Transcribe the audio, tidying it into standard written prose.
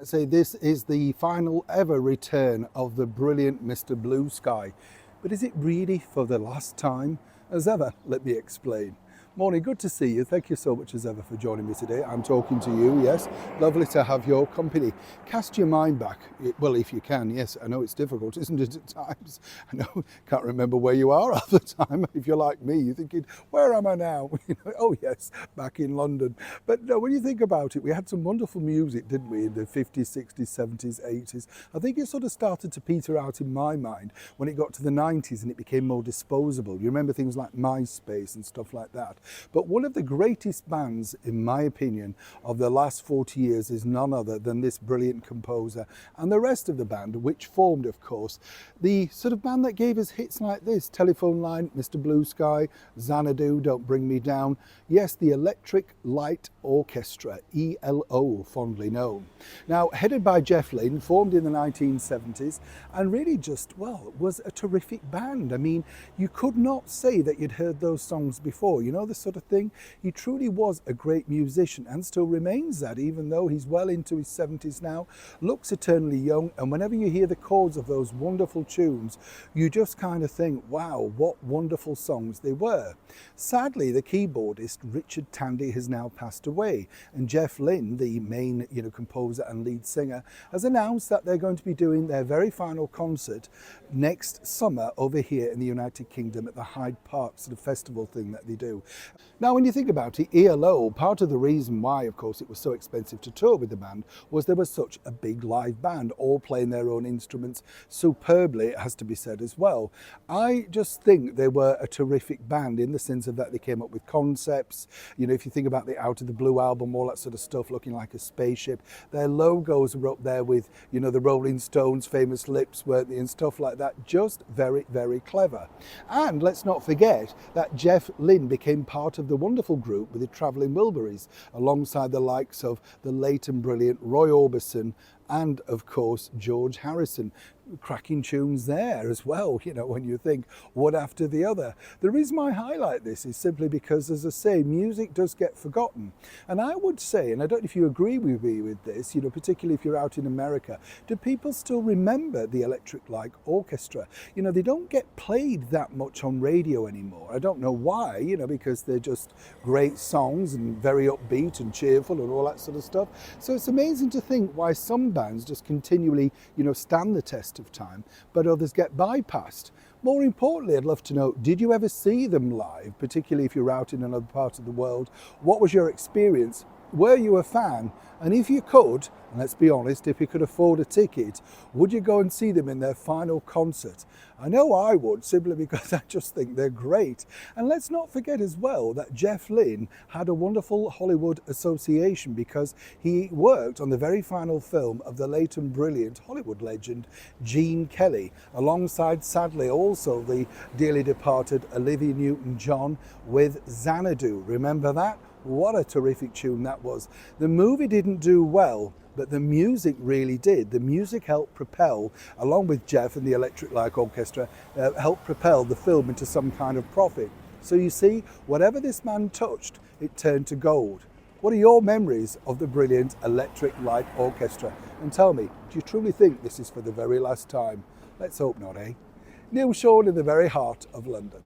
I say this is the final ever return of the brilliant Mr. Blue Sky. But is it really for the last time? As ever, let me explain. Morning, good to see you. Thank you so much as ever for joining me today. I'm talking to you, yes. Lovely to have your company. Cast your mind back, well, if you can, yes. I know it's difficult, isn't it, at times? I know, can't remember where you are half the time. If you're like me, you're thinking, where am I now? Oh yes, back in London. But no, when you think about it, we had some wonderful music, didn't we, in the 50s, 60s, 70s, 80s. I think it sort of started to peter out in my mind when it got to the 90s and it became more disposable. You remember things like MySpace and stuff like that. But one of the greatest bands, in my opinion, of the last 40 years is none other than this brilliant composer and the rest of the band, which formed, of course, the sort of band that gave us hits like this: Telephone Line, Mr. Blue Sky, Xanadu, Don't Bring Me Down. Yes, the Electric Light Orchestra, ELO, fondly known. Now, headed by Jeff Lynne, formed in the 1970s, and really just, well, was a terrific band. I mean, you could not say that you'd heard those songs before. You know, the sort of thing. He truly was a great musician and still remains that, even though he's well into his 70s now, looks eternally young. And whenever you hear the chords of those wonderful tunes, you just kind of think, wow, what wonderful songs they were. Sadly, the keyboardist Richard Tandy has now passed away, and Jeff Lynne, the main composer and lead singer, has announced that they're going to be doing their very final concert next summer over here in the United Kingdom at the Hyde Park sort of festival thing that they do. Now, when you think about it, ELO, part of the reason why, of course, it was so expensive to tour with the band was there was such a big live band, all playing their own instruments superbly, it has to be said as well. I just think they were a terrific band in the sense of that they came up with concepts. You know, if you think about the Out of the Blue album, all that sort of stuff, looking like a spaceship, their logos were up there with, you know, the Rolling Stones' famous lips, weren't they, and stuff like that. Just very, very clever. And let's not forget that Jeff Lynne became part of the wonderful group with the Travelling Wilburys, alongside the likes of the late and brilliant Roy Orbison and, of course, George Harrison. Cracking tunes there as well, you know, when you think one after the other. The reason I highlight this is simply because, as I say, music does get forgotten. And I would say, and I don't know if you agree with me with this, you know, particularly if you're out in America, do people still remember the Electric Light Orchestra? You know, they don't get played that much on radio anymore. I don't know why, you know, because they're just great songs and very upbeat and cheerful and all that sort of stuff. So it's amazing to think why some bands just continually, you know, stand the test of time, but others get bypassed. More importantly, I'd love to know, did you ever see them live, particularly if you're out in another part of the world? What was your experience? Were you a fan? And if you could, and let's be honest, if you could afford a ticket, would you go and see them in their final concert? I know I would, simply because I just think they're great. And let's not forget as well that Jeff Lynne had a wonderful Hollywood association, because he worked on the very final film of the late and brilliant Hollywood legend Gene Kelly, alongside, sadly, also the dearly departed Olivia Newton-John with Xanadu. Remember that? What a terrific tune that was. The movie didn't do well, but the music really did. The music helped propel, along with Jeff and the Electric Light Orchestra, helped propel the film into some kind of profit. So you see, whatever this man touched, it turned to gold. What are your memories of the brilliant Electric Light Orchestra? And tell me, do you truly think this is for the very last time? Let's hope not, eh? Neil Sean in the very heart of London.